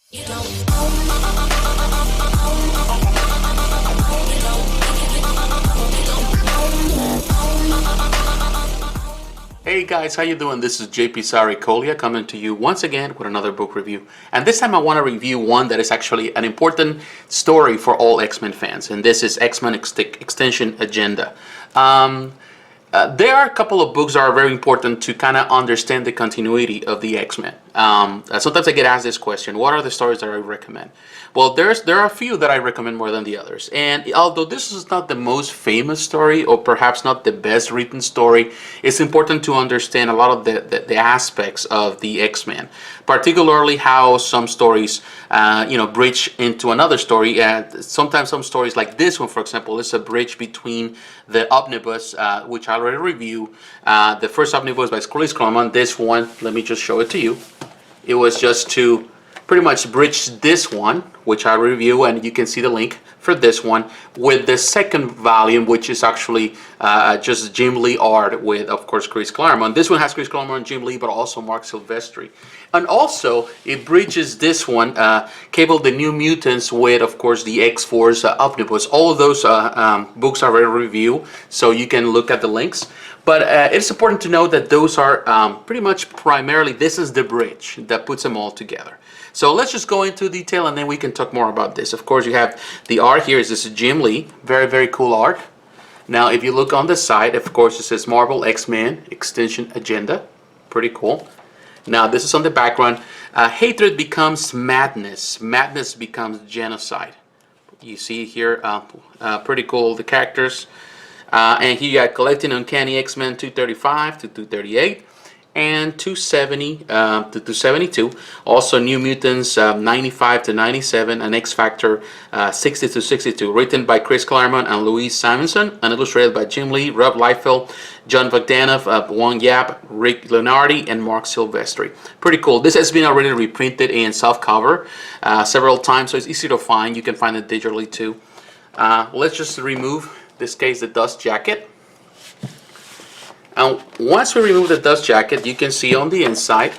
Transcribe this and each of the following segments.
Hey guys, how you doing? This is JP Saricolia coming to you once again with another book review. And this time I want to review one that is actually an important story for all X-Men fans. And this is X-Men X-Tinction Agenda. There are a couple of books that are very important to kind of understand the continuity of the X-Men. Sometimes I get asked this question, what are the stories that I recommend? Well, there are a few that I recommend more than the others. And although this is not the most famous story, or perhaps not the best written story, it's important to understand a lot of the aspects of the X-Men, particularly how some stories bridge into another story. Sometimes some stories like this one, for example, is a bridge between the omnibus, which I already reviewed. The first omnibus by Chris Claremont. This one, let me just show it to you. It was just to pretty much bridge this one, which I review, and you can see the link for this one, with the second volume, which is actually just Jim Lee art with, of course, Chris Claremont. This one has Chris Claremont and Jim Lee, but also Marc Silvestri. And also, it bridges this one, Cable the New Mutants, with, of course, the X-Force omnibus. All of those books are already reviewed, so you can look at the links. But it's important to know that those are pretty much primarily, this is the bridge that puts them all together. So let's just go into detail and then we can talk more about this. Of course, you have the art here. This is Jim Lee. Very, very cool art. Now, if you look on the side, of course, it says Marvel X-Men X-Tinction Agenda. Pretty cool. Now, this is on the background. Hatred becomes madness. Madness becomes genocide. You see here, pretty cool, the characters. And here you got collecting Uncanny X-Men 235 to 238. And 270 to 272. Also New Mutants 95 to 97, and X Factor 60 to 62. Written by Chris Claremont and Louise Simonson, and illustrated by Jim Lee, Rob Liefeld, Jon Bogdanove, Guang Yap, Leonardi and Marc Silvestri. Pretty cool. This has been already reprinted in softcover several times, so it's easy to find. You can find it digitally too. Let's just remove, this case, the dust jacket. And once we remove the dust jacket, you can see on the inside,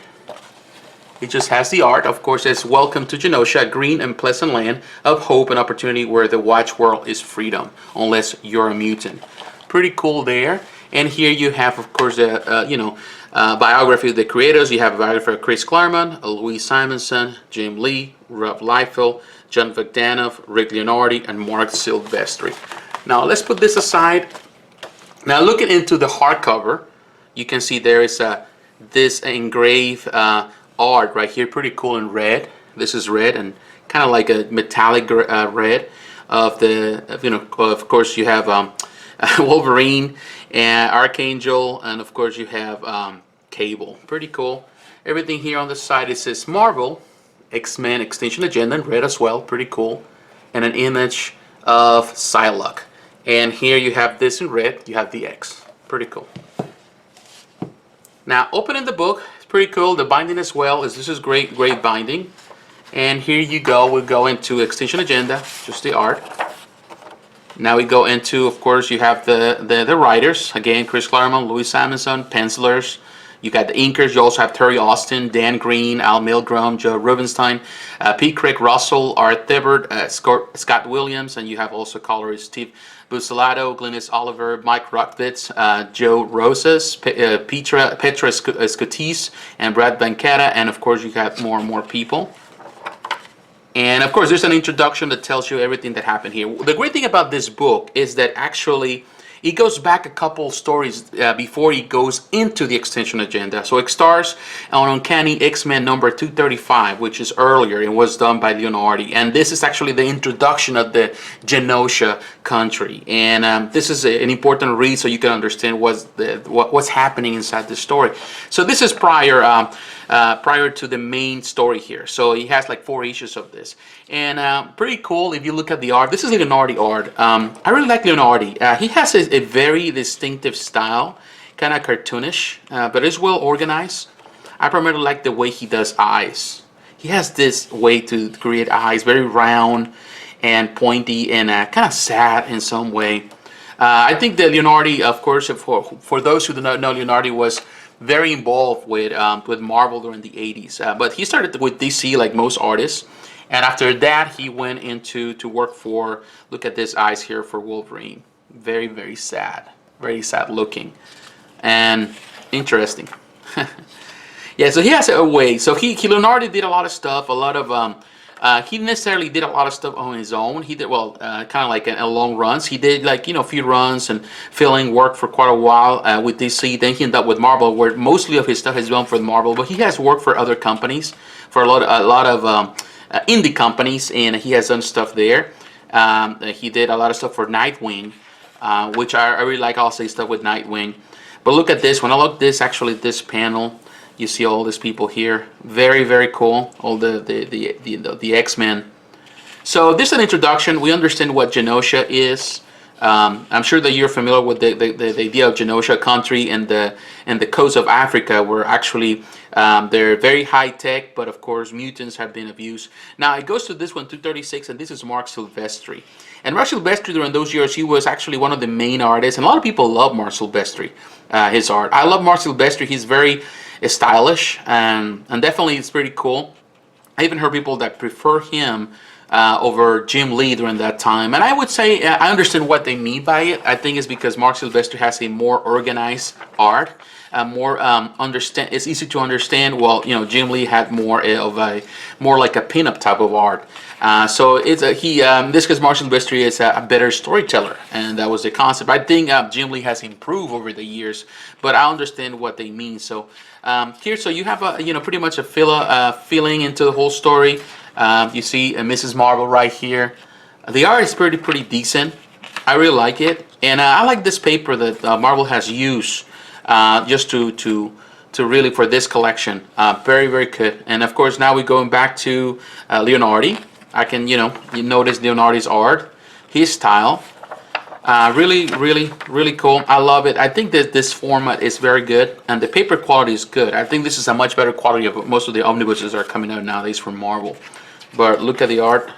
it just has the art. Of course, it's Welcome to Genosha, green and pleasant land of hope and opportunity where the watch world is freedom, unless you're a mutant. Pretty cool there. And here you have, of course, biography of the creators. You have a biography of Chris Claremont, Louise Simonson, Jim Lee, Rob Liefeld, Jon Bogdanove, Rick Leonardi, and Marc Silvestri. Now, let's put this aside. Now, looking into the hardcover, you can see there is this engraved art right here, pretty cool in red. This is red and kind of like a metallic red of the, of course you have Wolverine and Archangel, and of course you have Cable. Pretty cool. Everything here on the side, it says Marvel X-Men X-Tinction Agenda in red as well. Pretty cool. And an image of Psylocke. And here you have this in red, you have the X. Pretty cool. Now, opening the book, it's pretty cool. The binding as well, this is great binding. And here you go, we go into X-Tinction Agenda, just the art. Now we go into, of course, you have the writers. Again, Chris Claremont, Louise Simonson, pencilers. You got the inkers. You also have Terry Austin, Dan Green, Al Milgrom, Joe Rubenstein, P. Craig Russell, Art Thibbert, Scott Williams, and you have also colorist Steve Buccellato, Glynis Oliver, Mike Rutwitz, Joe Rosas, Petra Scotese, and Brad Banchetta, and of course you got more and more people. And of course there's an introduction that tells you everything that happened here. The great thing about this book is that actually it goes back a couple stories before he goes into the X-Tinction Agenda. So it starts on Uncanny X-Men number 235, which is earlier and was done by Leonardi. And this is actually the introduction of the Genosha country. And this is an important read so you can understand what's happening inside the story. So this is prior to the main story here. So he has like 4 issues of this. And pretty cool if you look at the art. This is Leonardi art. I really like Leonardi. He has a very distinctive style, kind of cartoonish, but it's well organized. I primarily like the way he does eyes. He has this way to create eyes, very round and pointy and kind of sad in some way. I think that Leonardi, of course, for those who do not know, Leonardi was very involved with Marvel during the 80s. But he started with DC like most artists. And after that, he went into to work for, look at this eyes here for Wolverine. Very, very sad. Very sad looking. And interesting. Yeah, so he has a way. So Leonardi did a lot of stuff, a lot of he necessarily did a lot of stuff on his own. He did, well, kind of like a long runs. He did, like, you know, a few runs and filling work for quite a while with DC. Then he ended up with Marvel, where mostly of his stuff has been for Marvel. But he has worked for other companies, for a lot of indie companies, and he has done stuff there. He did a lot of stuff for Nightwing, which I really like. Also his stuff with Nightwing. But look at this. When I look at this, actually, this panel, you see all these people here. Very, very cool. All the X-Men. So this is an introduction. We understand what Genosha is. I'm sure that you're familiar with the idea of Genosha, a country in the coast of Africa, where actually they're very high tech, but of course mutants have been abused. Now it goes to this one, 236, and this is Marc Silvestri. And Marc Silvestri, during those years, he was actually one of the main artists, and a lot of people love Marc Silvestri, his art. I love Marc Silvestri. He's very stylish, and definitely it's pretty cool. I even heard people that prefer him over Jim Lee during that time, and I would say I understand what they mean by it. I think it's because Marc Silvestri has a more organized art, it's easy to understand. Well, you know, Jim Lee had more like a pinup type of art. So it's this because Marc Silvestri is a better storyteller, and that was the concept. I think Jim Lee has improved over the years, but I understand what they mean. So here, so you have pretty much a feeling into the whole story. You see Mrs. Marvel right here. The art is pretty decent. I really like it, and I like this paper that Marvel has used just to really for this collection. Very, very good. And of course, now we're going back to Leonardi. I can, you notice Leonardi's art, his style. Really cool. I love it. I think that this format is very good, and the paper quality is good. I think this is a much better quality of most of the omnibuses that are coming out nowadays from Marvel. But look at the art.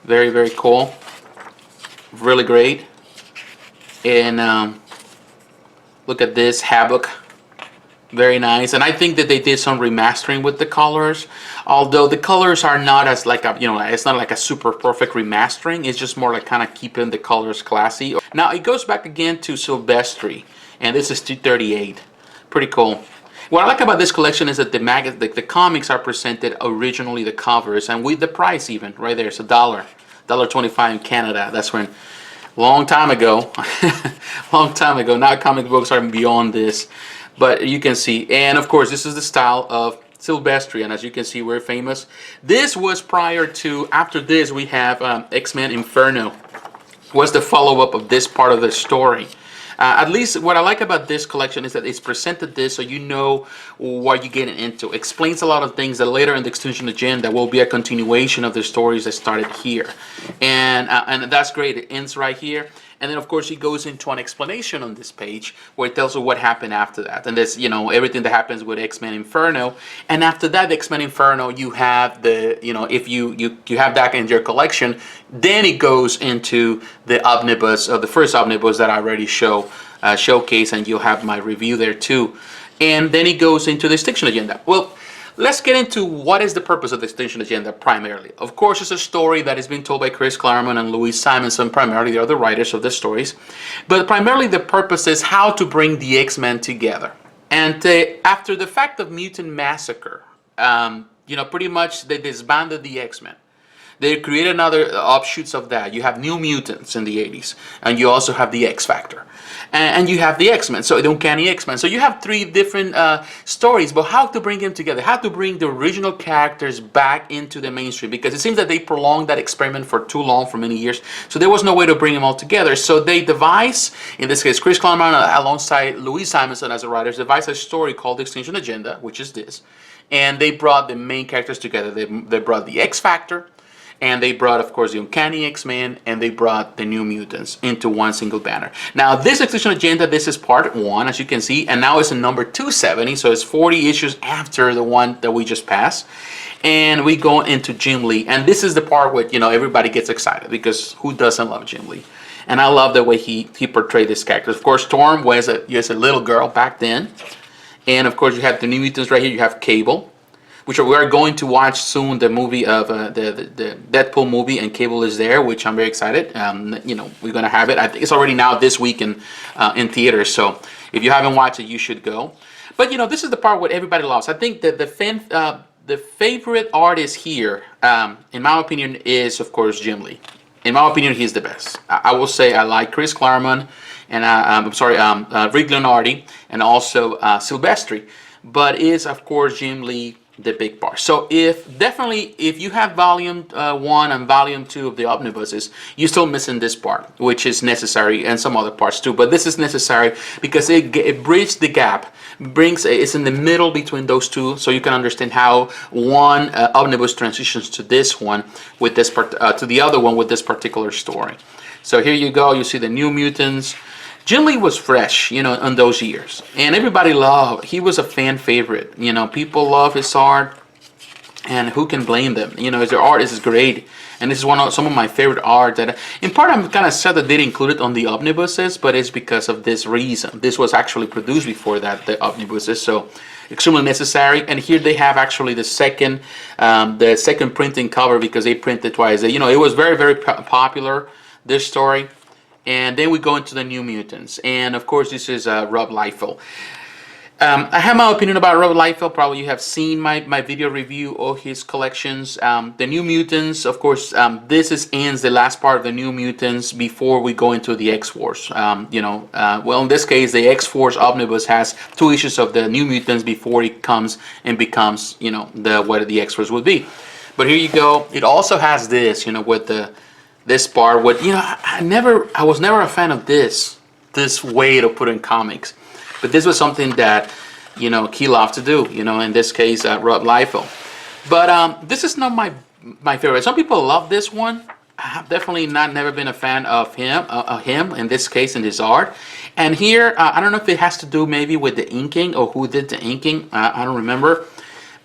Very, very cool. Really great. And look at this Havoc. Very nice. And I think that they did some remastering with the colors, although the colors are not as like a, it's not like a super perfect remastering. It's just more like kind of keeping the colors classy. Now it goes back again to Silvestri, and this is 238. Pretty cool. What I like about this collection is that the comics are presented originally, the covers, and with the price even right there. It's $1.25 in Canada. That's when long time ago. Now comic books are beyond this. But you can see, and of course, this is the style of Silvestri, and as you can see, we're famous. This was prior to, after this, we have X-Men Inferno. Was the follow-up of this part of the story. At least what I like about this collection is that it's presented this so you know what you're getting into. Explains a lot of things that later in the X-Tinction Agenda will be a continuation of the stories that started here. And that's great. It ends right here. And then, of course, he goes into an explanation on this page where it tells you what happened after that. And there's, everything that happens with X-Men Inferno. And after that, X-Men Inferno, you have the, if you have that in your collection, then it goes into the omnibus, the first omnibus that I already showcase, and you'll have my review there too. And then it goes into the X-Tinction Agenda. Well, let's get into what is the purpose of the X-Tinction Agenda primarily. Of course, it's a story that is being told by Chris Claremont and Louise Simonson. Primarily, they are the writers of the stories. But primarily, the purpose is how to bring the X-Men together. And after the fact of Mutant Massacre, pretty much they disbanded the X-Men. They created another offshoots of that. You have New Mutants in the 80s, and you also have the X Factor. And you have the X-Men, so the Uncanny X-Men. So you have three different stories, but how to bring them together, how to bring the original characters back into the mainstream, because it seems that they prolonged that experiment for too long, for many years, so there was no way to bring them all together. So they devised, in this case, Chris Claremont alongside Louise Simonson as the writers, devised a story called the X-Tinction Agenda, which is this, and they brought the main characters together. They brought the X Factor, and they brought, of course, the Uncanny X-Men, and they brought the New Mutants into one single banner. Now, this X-Tinction Agenda, this is part 1, as you can see, and now it's in number 270, so it's 40 issues after the one that we just passed. And we go into Jim Lee, and this is the part where, everybody gets excited, because who doesn't love Jim Lee? And I love the way he portrayed this character. Of course, Storm was a little girl back then, and of course, you have the New Mutants right here. You have Cable. which we are going to watch soon, the movie of the Deadpool movie, and Cable is there, which I'm very excited. You know, we're gonna have it. I think it's already now this week in theaters. So if you haven't watched it, you should go. But you know, this is the part what everybody loves. I think that the favorite artist here, in my opinion, is of course Jim Lee. In my opinion, he's the best. I will say I like Chris Claremont and Rick Leonardi and also Silvestri, but is of course Jim Lee the big part. So if you have volume 1 and volume 2 of the omnibuses, you're still missing this part, which is necessary, and some other parts too. But this is necessary because it bridges the gap, it's in the middle between those two, so you can understand how one omnibus transitions to this one with this part to the other one with this particular story. So here you go. You see the New Mutants. Jim Lee was fresh, you know, in those years, and everybody loved. He was a fan favorite. You know, people love his art, and who can blame them? You know, his art is great, and this is some of my favorite art. That, in part, I'm kind of sad that they didn't include it on the omnibuses, but it's because of this reason. This was actually produced before that, the omnibuses, so extremely necessary. And here they have actually the second printing cover because they printed twice. You know, it was very, very popular, this story. And then we go into the New Mutants. And of course, this is Rob Liefeld. I have my opinion about Rob Liefeld. Probably you have seen my video review of his collections. The New Mutants, of course, this ends the last part of the New Mutants before we go into the X-Force. You know, well, in this case, the X-Force Omnibus has 2 issues of the New Mutants before it comes and becomes, you know, what the X-Force would be. But here you go. It also has this, you know, with this part. What, you know, I was never a fan of this way to put in comics. But this was something that, you know, he loved to do, you know, in this case, Rob Liefeld. But this is not my favorite. Some people love this one. I have definitely never been a fan of him in this case, in his art. And here, I don't know if it has to do maybe with the inking or who did the inking. I don't remember.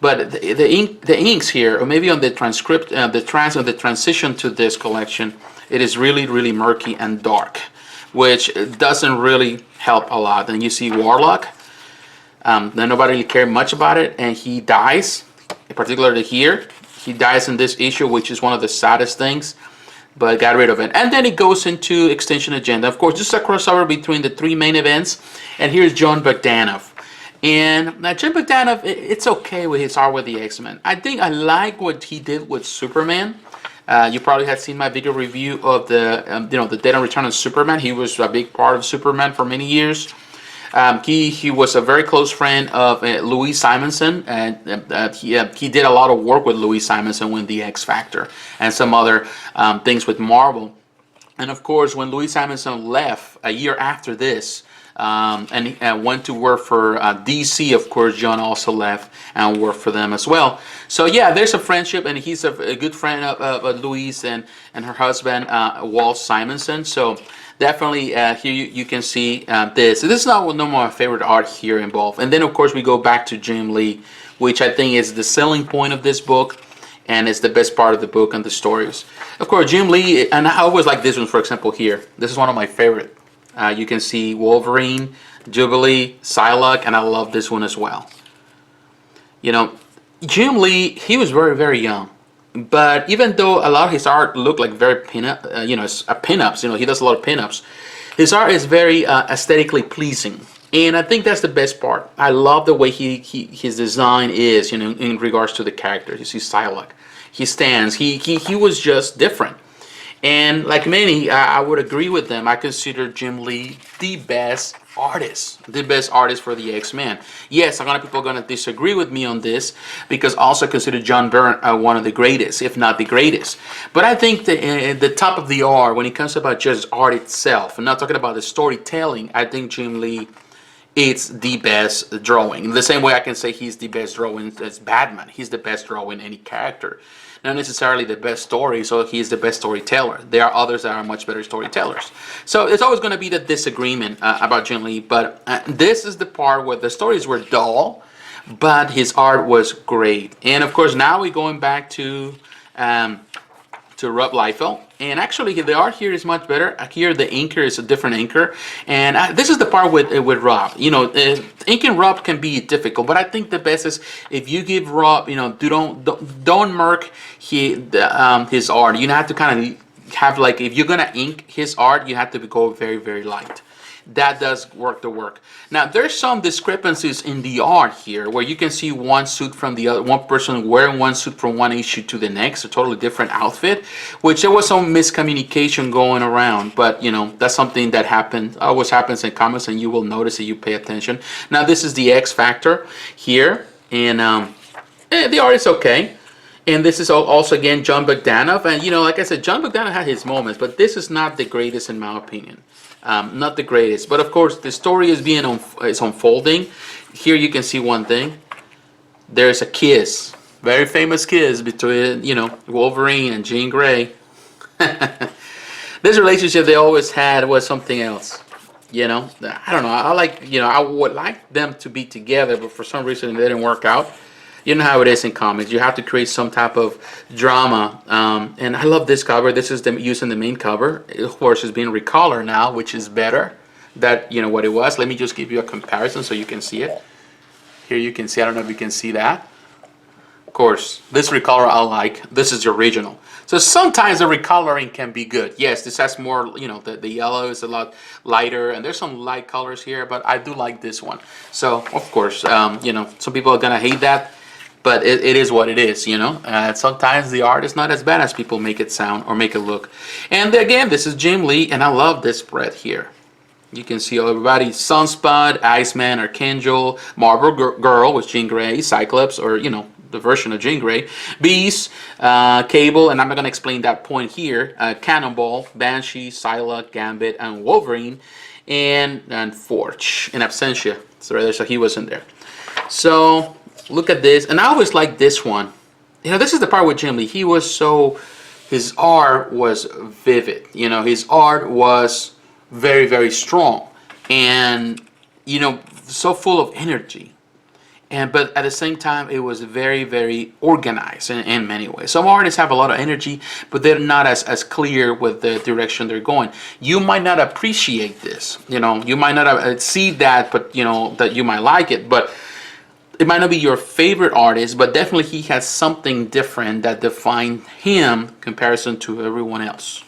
But the inks here, or maybe on the transcript, the transition to this collection, it is really, really murky and dark, which doesn't really help a lot. And you see Warlock, then nobody really cared much about it, and he dies, particularly here. He dies in this issue, which is one of the saddest things, but got rid of it. And then it goes into X-Tinction Agenda. Of course, this is a crossover between the 3 main events, and here's Jon Bogdanove. And Jon Bogdanove, it's okay with his art with the X-Men. I think I like what he did with Superman. You probably had seen my video review of the the Dead and Return of Superman. He was a big part of Superman for many years. He was a very close friend of Louise Simonson, and he did a lot of work with Louise Simonson with the X Factor and some other things with Marvel. And of course, when Louise Simonson left a year after this, and went to work for DC, of course, Jon also left and worked for them as well. So yeah, there's a friendship, and he's a good friend of Louise and her husband, Walt Simonson. So definitely here you can see this. This is not one of my favorite art here involved. And then of course we go back to Jim Lee, which I think is the selling point of this book, and it's the best part of the book and the stories. Of course, Jim Lee, and I always like this one, for example, here. This is one of my favorite. You can see Wolverine, Jubilee, Psylocke, and I love this one as well. You know, Jim Lee, he was very, very young. But even though a lot of his art looked like very pinups, you know, he does a lot of pinups, his art is very aesthetically pleasing. And I think that's the best part. I love the way his design is, you know, in regards to the characters. You see Psylocke, he stands, he was just different. And like many, I would agree with them. I consider Jim Lee the best artist for the X-Men. Yes, a lot of people are going to disagree with me on this because I also consider John Byrne one of the greatest, if not the greatest. But I think the top of the art, when it comes about just art itself, I'm not talking about the storytelling, I think Jim Lee is the best drawing. In the same way I can say he's the best drawing as Batman. He's the best drawing any character. Not necessarily the best story, so he's the best storyteller. There are others that are much better storytellers. So it's always going to be the disagreement about Jim Lee, but this is the part where the stories were dull, but his art was great. And of course, now we're going back to to Rob Liefeld. And actually, the art here is much better. Here, the inker is a different inker. And this is the part with Rob. You know, inking Rob can be difficult, but I think the best is if you give Rob, you know, don't mark his art. You have to kind of have, like, if you're gonna ink his art, you have to go very, very light. That does work the work. Now, there's some discrepancies in the art here where you can see one suit from the other, one person wearing one suit from one issue to the next, a totally different outfit, which there was some miscommunication going around. But, you know, that's something that always happens in comics, and you will notice if you pay attention. Now, this is the X Factor here, and the art is okay. And this is also, again, Jon Bogdanove. And, you know, like I said, Jon Bogdanove had his moments, but this is not the greatest in my opinion. Not the greatest, but of course the story is unfolding. Here you can see one thing. There's a kiss, very famous kiss between, you know, Wolverine and Jean Grey. This relationship they always had was something else. You know, I don't know. I would like them to be together, but for some reason it didn't work out. You know how it is in comics. You have to create some type of drama. And I love this cover. This is them using the main cover. Of course, it's being recolored now, which is better than, you know, what it was. Let me just give you a comparison so you can see it. Here you can see. I don't know if you can see that. Of course, this recolor I like. This is the original. So sometimes the recoloring can be good. Yes, this has more, you know, the yellow is a lot lighter, and there's some light colors here, but I do like this one. So, of course, you know, some people are going to hate that. But it is what it is, you know. Sometimes the art is not as bad as people make it sound or make it look. And again, this is Jim Lee, and I love this spread here. You can see everybody: Sunspot, Iceman, Archangel, Marble Girl with Jean Grey, Cyclops, or, you know, the version of Jean Grey, Beast, Cable, and I'm not going to explain that point here, Cannonball, Banshee, Psylocke, Gambit, and Wolverine, and Forge in absentia. So he was in there. So look at this, and I always like this one. You know, this is the part with Jim Lee. His art was vivid. You know, his art was very, very strong, and, you know, so full of energy. But at the same time, it was very, very organized in many ways. Some artists have a lot of energy, but they're not as clear with the direction they're going. You might not appreciate this. You know, you might not see that, but, you know, that you might like it, but it might not be your favorite artist, but definitely he has something different that defines him in comparison to everyone else.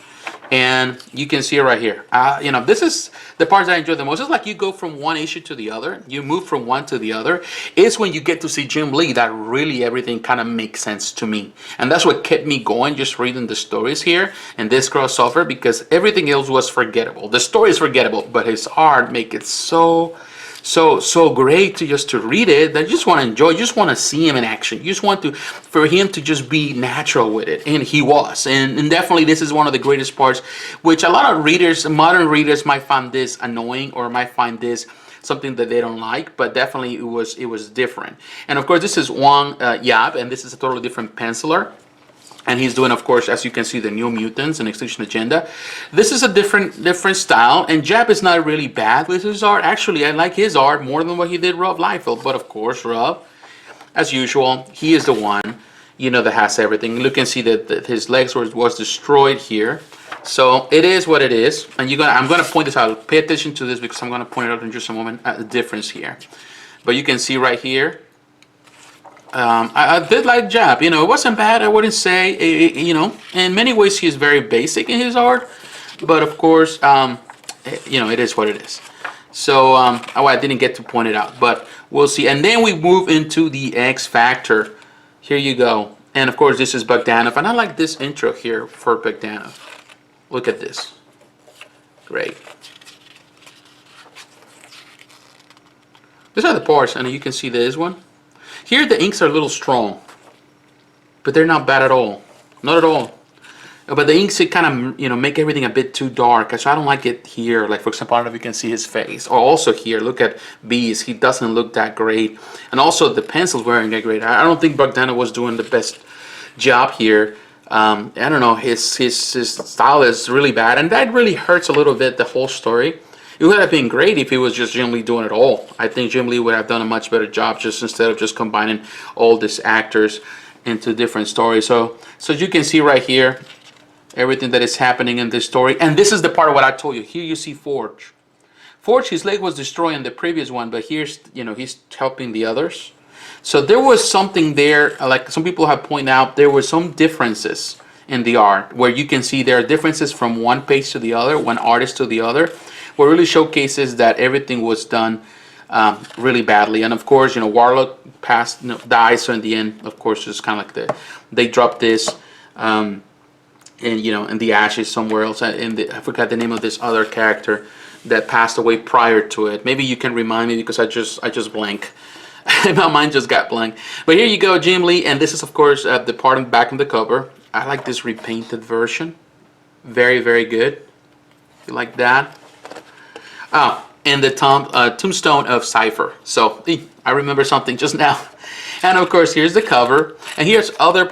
And you can see it right here. You know, this is the parts I enjoy the most. It's like you go from one issue to the other. You move from one to the other. It's when you get to see Jim Lee that really everything kind of makes sense to me. And that's what kept me going, just reading the stories here and this crossover, because everything else was forgettable. The story is forgettable, but his art make it so great to read it that you just want to enjoy. You just want to see him in action. You just want for him to just be natural with it, and he was. And definitely this is one of the greatest parts, which a lot of readers, modern readers, might find this annoying or might find this something that they don't like, but definitely it was different. And of course, this is Guang Yap, and this is a totally different penciler. And he's doing, of course, as you can see, the New Mutants and X-Tinction Agenda. This is a different style, and Jap is not really bad with his art. Actually, I like his art more than what he did Rob Liefeld. But of course, Rob, as usual, he is the one, you know, that has everything. You can see that his legs was destroyed here. So it is what it is, and I'm gonna point this out. Pay attention to this because I'm gonna point it out in just a moment the difference here. But you can see right here. I did like Jap. You know, it wasn't bad. I wouldn't say. You know, in many ways he is very basic in his art, but of course, you know, it is what it is. So I didn't get to point it out, but we'll see. And then we move into the X Factor. Here you go. And of course, this is Bogdanove, and I like this intro here for Bogdanove. Look at this. Great. These are the parts, and you can see this one. Here the inks are a little strong, but they're not bad at all. Not at all. But the inks, it kind of, you know, make everything a bit too dark. So I don't like it here. Like, for example, I don't know if you can see his face. Or also here, look at Beast. He doesn't look that great. And also the pencils weren't that great. I don't think Bogdanove was doing the best job here. I don't know. His style is really bad. And that really hurts a little bit the whole story. It would have been great if it was just Jim Lee doing it all. I think Jim Lee would have done a much better job just instead of just combining all these actors into different stories. So as you can see right here, everything that is happening in this story. And this is the part of what I told you. Here you see Forge. Forge, his leg was destroyed in the previous one, but here's, he's helping the others. So there was something there, like some people have pointed out, there were some differences in the art where you can see there are differences from one page to the other, one artist to the other, where really showcases that everything was done really badly. And of course, Warlock dies, so in the end, of course, it's kind of like they dropped this in the ashes somewhere else. I forgot the name of this other character that passed away prior to it. Maybe you can remind me, because I just blank. My mind just got blank. But here you go, Jim Lee, and this is of course the part back in the cover. I like this repainted version. Very, very good. You like that? Oh, and the tombstone of Cypher. So I remember something just now. And of course, here's the cover, and here's other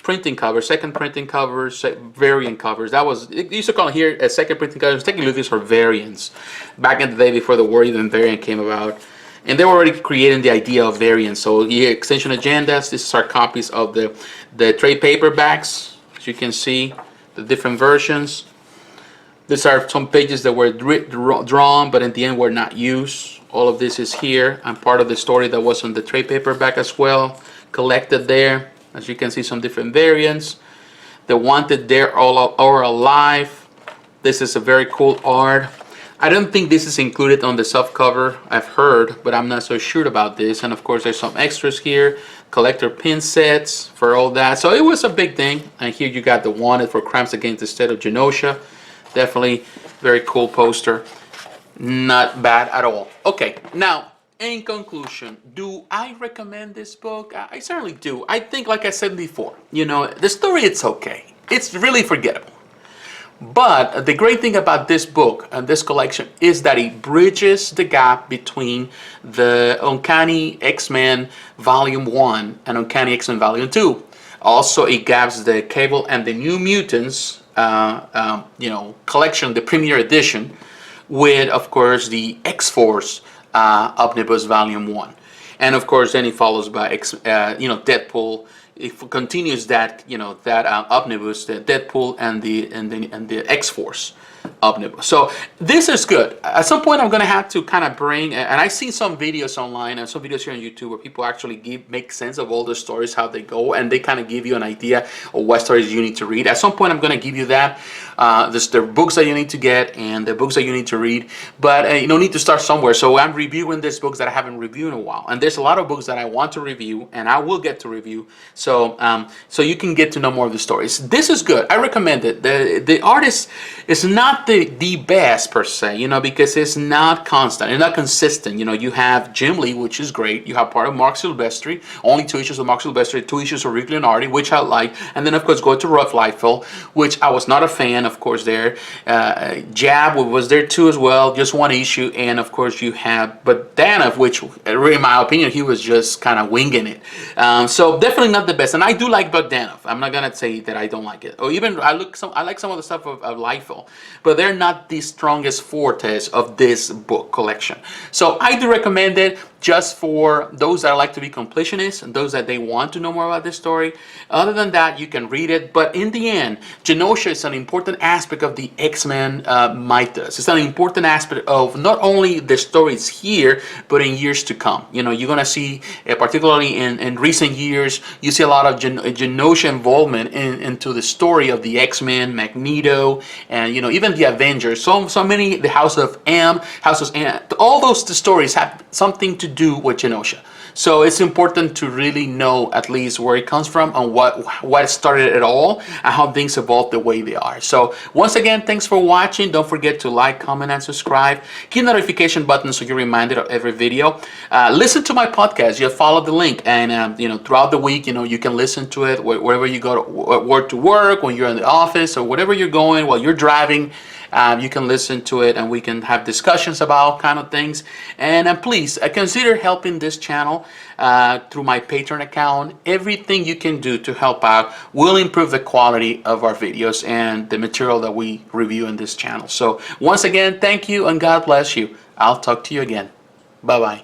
printing covers, second printing covers, variant covers. That was, it used to call it here as second printing covers. Technically, these are variants. Back in the day, before the word even variant came about. And they were already creating the idea of variants. So here, X-Tinction Agendas, these are copies of the trade paperbacks. As you can see, the different versions. These are some pages that were drawn, but in the end were not used. All of this is here, and part of the story that was on the trade paperback as well, collected there. As you can see, some different variants. The Wanted There or Alive. This is a very cool art. I don't think this is included on the soft cover, I've heard, but I'm not so sure about this. And of course, there's some extras here, collector pin sets for all that. So it was a big thing. And here you got the Wanted for Crimes Against the State of Genosha. Definitely very cool poster. Not bad at all. Okay, now, in conclusion, do I recommend this book? I certainly do. I think, like I said before, the story, it's okay. It's really forgettable. But the great thing about this book and this collection is that it bridges the gap between the Uncanny X-Men Volume 1 and Uncanny X-Men Volume 2. Also, it gaps the Cable and the New Mutants collection, the premiere edition, with, of course, the X-Force Omnibus Volume 1. And, of course, then it follows by, Deadpool. It continues that omnibus, the Deadpool and the X-Force omnibus. So this is good. At some point, I'm going to have to kind of bring, and I've seen some videos online and some videos here on YouTube where people actually make sense of all the stories, how they go, and they kind of give you an idea of what stories you need to read. At some point, I'm going to give you that. The books that you need to get and the books that you need to read, but you need to start somewhere. So I'm reviewing these books that I haven't reviewed in a while, and there's a lot of books that I want to review, and I will get to review. So you can get to know more of the stories. This is good. I recommend it. The artist is not the best per se, because it's not constant, it's not consistent. You have Jim Lee, which is great. You have part of Marc Silvestri, only 2 issues of Marc Silvestri, 2 issues of Rick Leonardi, which I like, and then of course go to Rob Liefeld, which I was not a fan, of course. There, Jab was there too as well, just 1 issue, and of course you have Bogdanove, which, in my opinion, he was just kind of winging it. So definitely not the best, and I do like Bogdanove. I'm not gonna say that I don't like it, or even I like some of the stuff of Liefeld, but they're not the strongest fortes of this book collection. So I do recommend it just for those that like to be completionists and those that they want to know more about this story. Other than that, you can read it, but in the end, Genosha is an important aspect of the X-Men mythos. It's an important aspect of not only the stories here, but in years to come. You're going to see, particularly in recent years, you see a lot of Genosha involvement into the story of the X-Men, Magneto, and even the Avengers. So many, the House of M, all those stories have something to do with Genosha. So it's important to really know at least where it comes from and what started it all and how things evolved the way they are. So once again, thanks for watching. Don't forget to like, comment, and subscribe. Hit the notification button so you're reminded of every video. Listen to my podcast. You follow the link, and throughout the week, you can listen to it wherever you go to work, when you're in the office, or whatever you're going while you're driving. You can listen to it, and we can have discussions about kind of things. And please consider helping this channel through my Patreon account. Everything you can do to help out will improve the quality of our videos and the material that we review in this channel. So once again, thank you, and God bless you. I'll talk to you again. Bye-bye.